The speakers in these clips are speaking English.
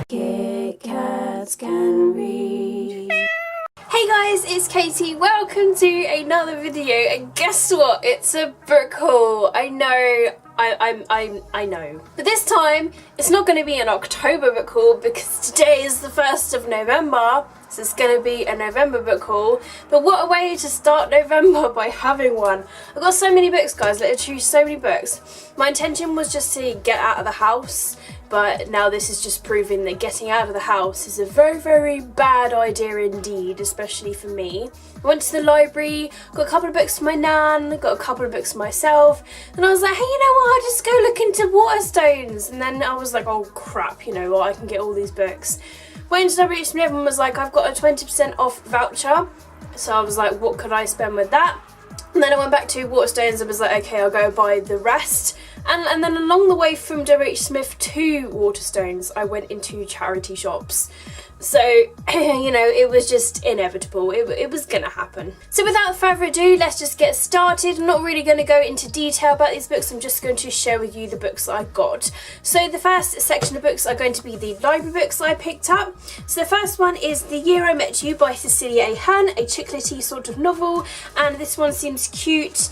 Kit Kats can read. Hey guys, it's Katie. Welcome to another video, and guess what? It's a book haul. I know. I know. But this time, it's not going to be an October book haul because today is the 1st of November. So it's going to be a November book haul. But what a way to start November by having one. I've got so many books, guys. Literally so many books. My intention was just to get out of the house. But now this is just proving that getting out of the house is a very, very bad idea indeed, especially for me. I went to the library, got a couple of books for my nan, got a couple of books for myself, and I was like, hey, you know what, I'll just go look into Waterstones. And then I was like, oh crap, you know what, I can get all these books. Went to WH Smith and was like, I've got a 20% off voucher. So I was like, what could I spend with that? And then I went back to Waterstones and was like, okay, I'll go buy the rest. And then along the way from WH Smith to Waterstones, I went into charity shops. So, you know, it was just inevitable. It was gonna happen. So without further ado, let's just get started. I'm not really going to go into detail about these books. I'm just going to share with you the books that I got. So the first section of books are going to be the library books that I picked up. So the first one is The Year I Met You by Cecilia Ahern, a chiclety sort of novel. And this one seems cute,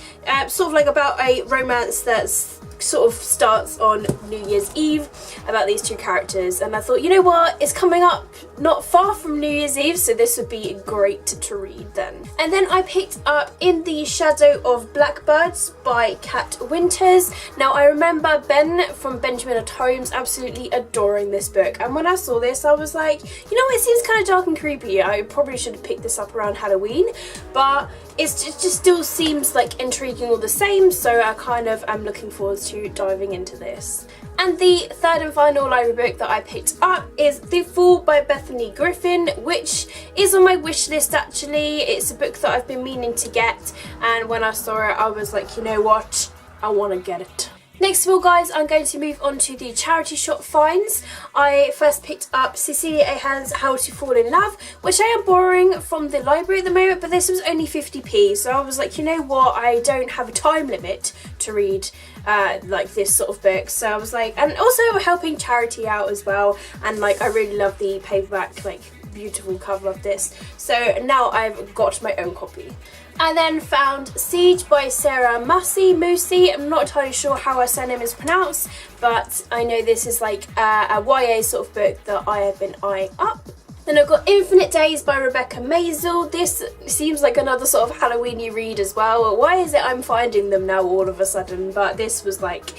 sort of like about a romance that's sort of starts on New Year's Eve about these two characters, and I thought, you know what, it's coming up not far from New Year's Eve, so this would be great to read then. And then I picked up In the Shadow of Blackbirds by Kat Winters. Now I remember Ben from Benjamin at Homes absolutely adoring this book, and when I saw this I was like, you know, it seems kind of dark and creepy. I probably should have picked this up around Halloween, but it just still seems like intriguing all the same, so I kind of am looking forward to diving into this. And the third and final library book that I picked up is The Fall by Bethany Griffin, which is on my wish list actually. It's a book that I've been meaning to get, and when I saw it I was like, you know what, I want to get it. Next of all, guys, I'm going to move on to the charity shop finds. I first picked up Cecilia Ahern's How to Fall in Love, which I am borrowing from the library at the moment, but this was only 50p, so I was like, you know what, I don't have a time limit to read like this sort of book, so I was like, and also helping charity out as well, and like I really love the paperback, like beautiful cover of this, so now I've got my own copy. I then found Siege by Sarah Moosey. I'm not entirely sure how her surname is pronounced, but I know this is like a YA sort of book that I have been eyeing up. Then I've got Infinite Days by Rebecca Maisel. This seems like another sort of Halloween-y read as well. Why is it I'm finding them now all of a sudden? But this was like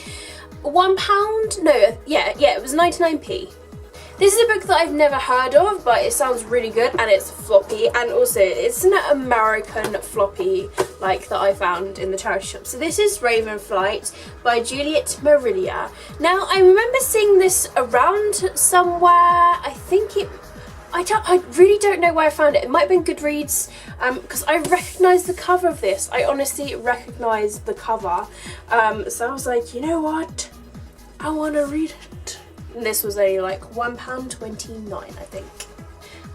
£1? No, yeah, it was 99p. This is a book that I've never heard of, but it sounds really good, and it's floppy, and also it's an American floppy like that I found in the charity shop. So this is Raven Flight by Juliet Marilia. Now I remember seeing this around somewhere. I really don't know where I found it. It might have been Goodreads, because I recognise the cover of this. I honestly recognise the cover. So I was like, you know what? I want to read it. And this was only like £1.29, I think.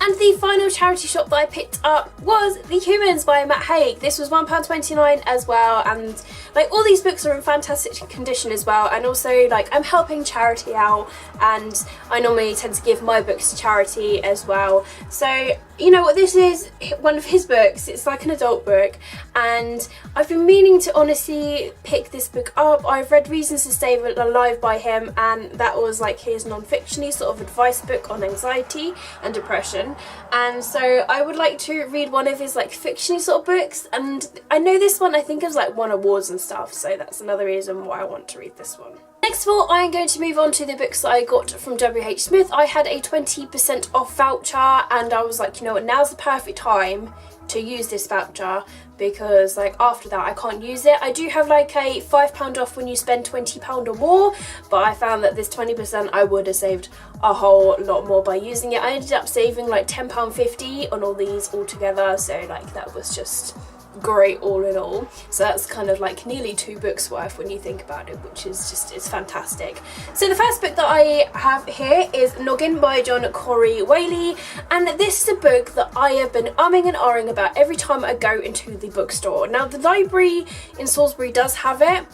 And the final charity shop that I picked up was The Humans by Matt Haig. This was £1.29 as well, and like all these books are in fantastic condition as well, and also like I'm helping charity out, and I normally tend to give my books to charity as well. So you know what, this is one of his books. It's like an adult book, and I've been meaning to honestly pick this book up. I've read Reasons to Stay Alive by him, and that was like his non-fictiony sort of advice book on anxiety and depression. And so I would like to read one of his like fictiony sort of books, and I know this one I think has like won awards and stuff, so that's another reason why I want to read this one. Next of all, I am going to move on to the books that I got from WH Smith. I had a 20% off voucher, and I was like, you know what, now's the perfect time to use this voucher, because like after that I can't use it. I do have like a £5 off when you spend £20 or more, but I found that this 20% I would have saved a whole lot more by using it. I ended up saving like £10.50 on all these altogether, so like that was just great all in all. So that's kind of like nearly 2 books worth when you think about it, which is just, it's fantastic. So the first book that I have here is Noggin by John Corey Whaley, and this is a book that I have been umming and ahhing about every time I go into the bookstore. Now the library in Salisbury does have it,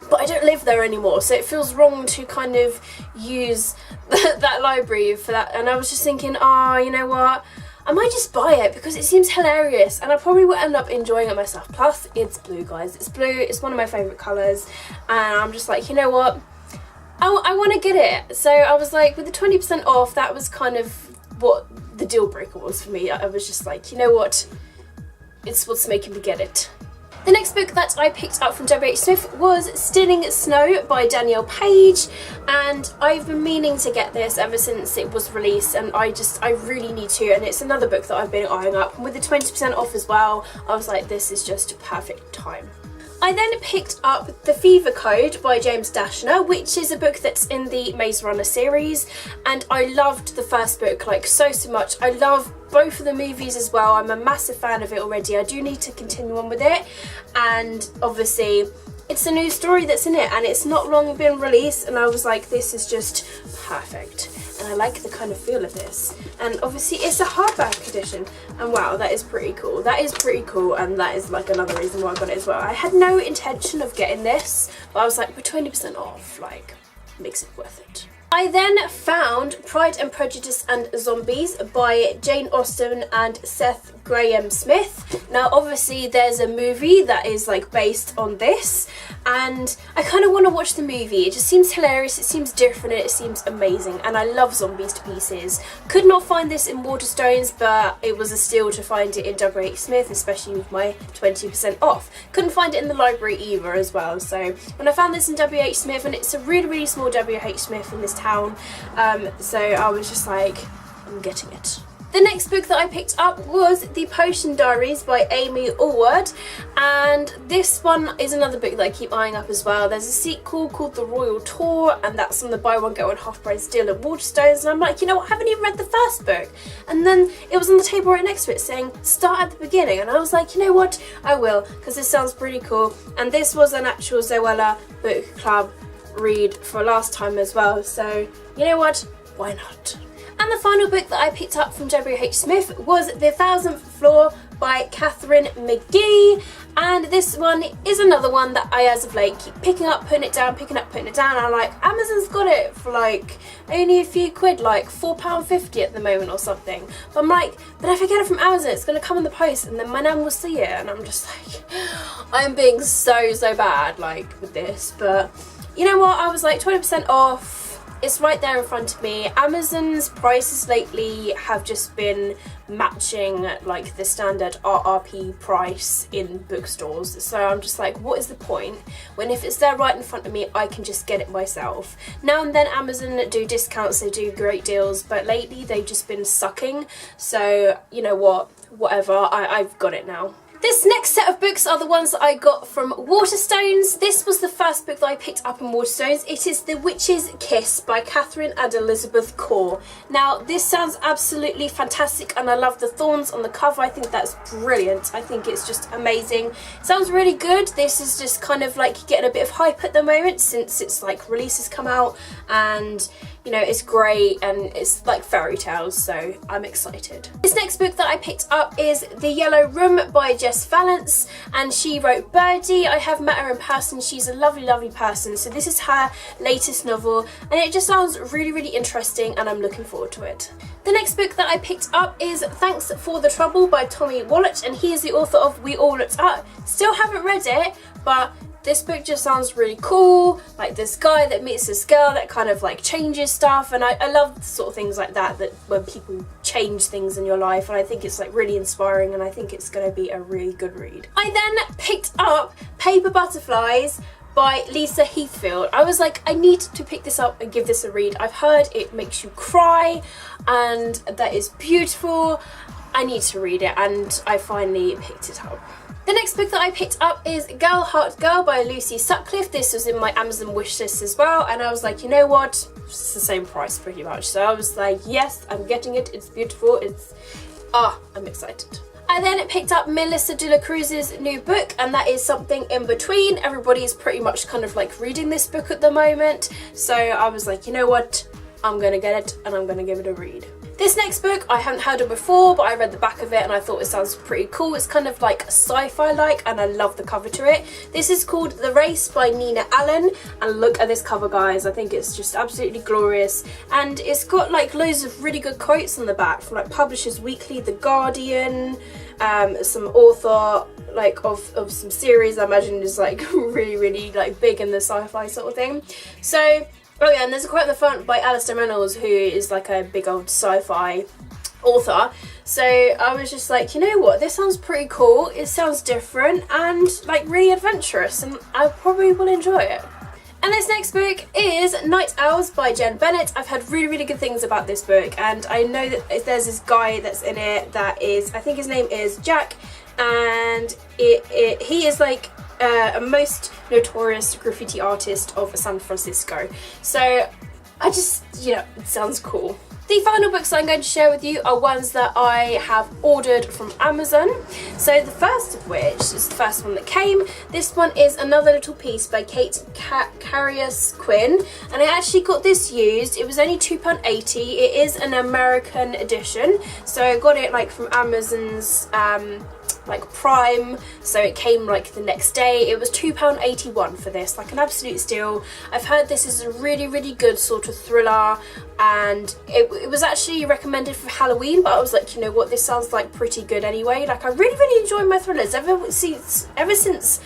but I don't live there anymore, so it feels wrong to kind of use that library for that. And I was just thinking, oh, you know what, I might just buy it because it seems hilarious and I probably will end up enjoying it myself. Plus it's blue, guys, it's blue, it's one of my favourite colours, and I'm just like, you know what, I want to get it. So I was like, with the 20% off, that was kind of what the deal breaker was for me. I was just like, you know what, it's what's making me get it. The next book that I picked up from W.H. Smith was Stealing Snow by Danielle Page, and I've been meaning to get this ever since it was released, and I really need to, and it's another book that I've been eyeing up, and with the 20% off as well, I was like, this is just perfect time. I then picked up The Fever Code by James Dashner, which is a book that's in the Maze Runner series, and I loved the first book like so much. I love both of the movies as well. I'm a massive fan of it already. I do need to continue on with it, and obviously it's a new story that's in it and it's not long been released, and I was like, this is just perfect. And I like the kind of feel of this, and obviously it's a hardback edition, and wow, that is pretty cool. That is pretty cool, and that is like another reason why I got it as well. I had no intention of getting this, but I was like, with 20% off, like, makes it worth it. I then found Pride and Prejudice and Zombies by Jane Austen and Seth Graham Smith. Now obviously there's a movie that is like based on this, and I kind of want to watch the movie. It just seems hilarious, it seems different, and it seems amazing, and I love zombies to pieces. Could not find this in Waterstones, but it was a steal to find it in W.H. Smith, especially with my 20% off. Couldn't find it in the library either as well, so when I found this in W.H. Smith, and it's a really small W.H. Smith in this town, so I was just like, I'm getting it. The next book that I picked up was The Potion Diaries by Amy Allward, and this one is another book that I keep eyeing up as well. There's a sequel called The Royal Tour, and that's on the buy one get one half price deal at Waterstones, and I'm like, you know what, I haven't even read the first book. And then it was on the table right next to it saying start at the beginning, and I was like, you know what, I will, because this sounds pretty cool. And this was an actual Zoella book club read for last time as well, so you know what, why not? And the final book that I picked up from W.H. Smith was The 1000th Floor by Katharine McGee, and this one is another one that I as of late keep picking up, putting it down, picking up, putting it down. I'm like, Amazon's got it for like only a few quid, like £4.50 at the moment or something. But I'm like, but if I get it from Amazon, it's going to come in the post and then my nan will see it, and I'm just like, I'm being so bad like with this. But you know what, I was like, 20% off, it's right there in front of me. Amazon's prices lately have just been matching like the standard RRP price in bookstores, so I'm just like, what is the point when if it's there right in front of me, I can just get it myself. Now and then Amazon do discounts, they do great deals, but lately they've just been sucking, so you know what, whatever, I've got it now. This next set of books are the ones that I got from Waterstones. This was the first book that I picked up in Waterstones. It is The Witch's Kiss by Catherine and Elizabeth Corr. Now, this sounds absolutely fantastic, and I love the thorns on the cover. I think that's brilliant. I think it's just amazing. It sounds really good. This is just kind of like getting a bit of hype at the moment since it's like releases come out, and you know, it's great and it's like fairy tales, so I'm excited. This next book that I picked up is The Yellow Room by Jess Vallance, and she wrote Birdie. I have met her in person. She's a lovely person. So this is her latest novel, and it just sounds really interesting, and I'm looking forward to it. The next book that I picked up is Thanks for the Trouble by Tommy Wallach, and he is the author of We All Looked Up. Still haven't read it, but this book just sounds really cool, like this guy that meets this girl that kind of like changes stuff, and I love sort of things like that when people change things in your life, and I think it's like really inspiring, and I think it's going to be a really good read. I then picked up Paper Butterflies by Lisa Heathfield. I was like, I need to pick this up and give this a read. I've heard it makes you cry and that is beautiful. I need to read it, and I finally picked it up. The next book that I picked up is Girl Heart Girl by Lucy Sutcliffe. This was in my Amazon wishlist as well, and I was like, you know what, it's the same price pretty much. So I was like, yes, I'm getting it, it's beautiful, I'm excited. I then picked up Melissa de la Cruz's new book, and that is Something in Between. Everybody is pretty much kind of like reading this book at the moment, so I was like, you know what, I'm gonna get it and I'm gonna give it a read. This next book I hadn't heard of before, but I read the back of it and I thought it sounds pretty cool. It's kind of like sci-fi like, and I love the cover to it. This is called The Race by Nina Allen, and look at this cover, guys. I think it's just absolutely glorious, and it's got like loads of really good quotes on the back from like Publishers Weekly, The Guardian, some author like of some series I imagine is like really like big in the sci-fi sort of thing. So oh yeah, and there's a quote on the front by Alistair Reynolds, who is like a big old sci-fi author. So I was just like, you know what, this sounds pretty cool, it sounds different and like really adventurous, and I probably will enjoy it. And this next book is Night Owls by Jen Bennett. I've heard really good things about this book, and I know that there's this guy that's in it that is, I think his name is Jack, and he is like a most notorious graffiti artist of San Francisco. So I just, you know, it sounds cool. The final books I'm going to share with you are ones that I have ordered from Amazon. So the first of which is the first one that came. This one is Another Little Piece by Kate Carius-Quinn, and I actually got this used. It was only £2.80. It is an American edition, so I got it like from Amazon's like Prime, so it came like the next day. It was £2.81 for this, like an absolute steal. I've heard this is a really good sort of thriller, and it was actually recommended for Halloween, but I was like, you know what, this sounds like pretty good anyway. Like I really enjoy my thrillers ever since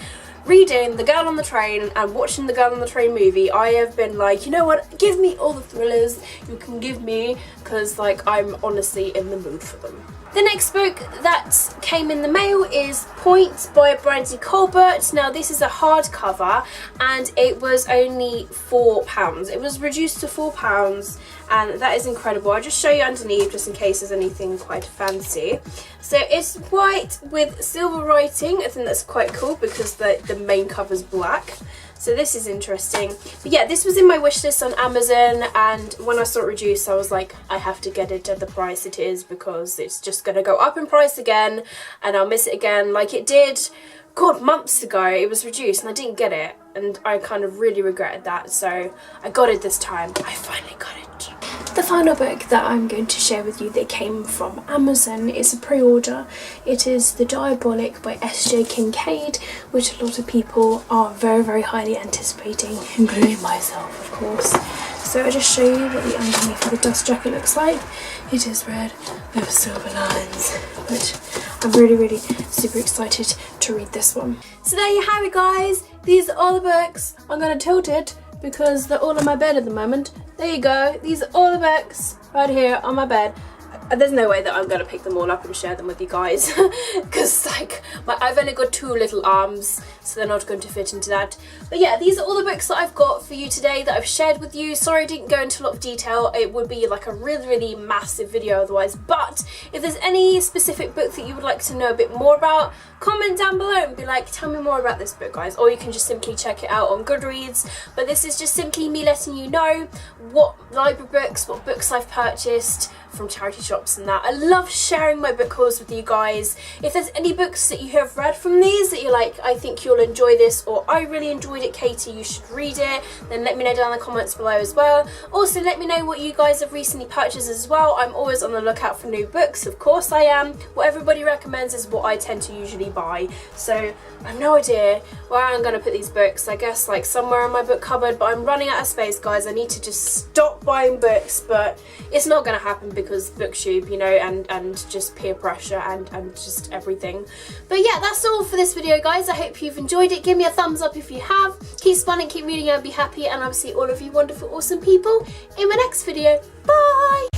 reading The Girl on the Train and watching the Girl on the Train movie. I have been like, you know what, give me all the thrillers you can give me, because like I'm honestly in the mood for them. The next book that came in the mail is Point by Brandy Colbert. Now this is a hardcover and it was only £4. It was reduced to £4, and that is incredible. I'll just show you underneath just in case there's anything quite fancy. So it's white with silver writing. I think that's quite cool because the main cover's black. So this is interesting. But yeah, this was in my wish list on Amazon, and when I saw it reduced, I was like, I have to get it at the price it is, because it's just gonna go up in price again and I'll miss it again like it did, God, months ago. It was reduced and I didn't get it, and I kind of really regretted that. So I got it this time. I finally got it. The final book that I'm going to share with you that came from Amazon is a pre-order. It is The Diabolic by S.J. Kincaid, which a lot of people are very highly anticipating, including myself, of course. So I'll just show you what the underneath of the dust jacket looks like. It is red with silver lines, but I'm really super excited to read this one. So there you have it, guys. These are all the books. I'm going to tilt it because they're all on my bed at the moment. There you go. These are all the books right here on my bed. There's no way that I'm going to pick them all up and share them with you guys, because like I've only got 2 little arms, so they're not going to fit into that. But yeah, these are all the books that I've got for you today that I've shared with you. Sorry I didn't go into a lot of detail. It would be like a really massive video otherwise. But if there's any specific book that you would like to know a bit more about, comment down below and be like, tell me more about this book, guys. Or you can just simply check it out on Goodreads. But this is just simply me letting you know what library books, what books I've purchased from charity shops and that. I love sharing my book hauls with you guys. If there's any books that you have read from these that you're like, I think you'll enjoy this, or I really enjoyed it, Katie, you should read it, then let me know down in the comments below as well. Also, let me know what you guys have recently purchased as well. I'm always on the lookout for new books, of course I am. What everybody recommends is what I tend to usually buy. So I have no idea where I'm going to put these books. I guess like somewhere in my book cupboard, but I'm running out of space, guys. I need to just stop buying books, but it's not going to happen because BookTube, you know, and just peer pressure and just everything. But yeah, that's all for this video, guys. I hope you've enjoyed it. Give me a thumbs up if you have. Keep smiling, keep reading, and be happy, and I'll see all of you wonderful awesome people in my next video. Bye.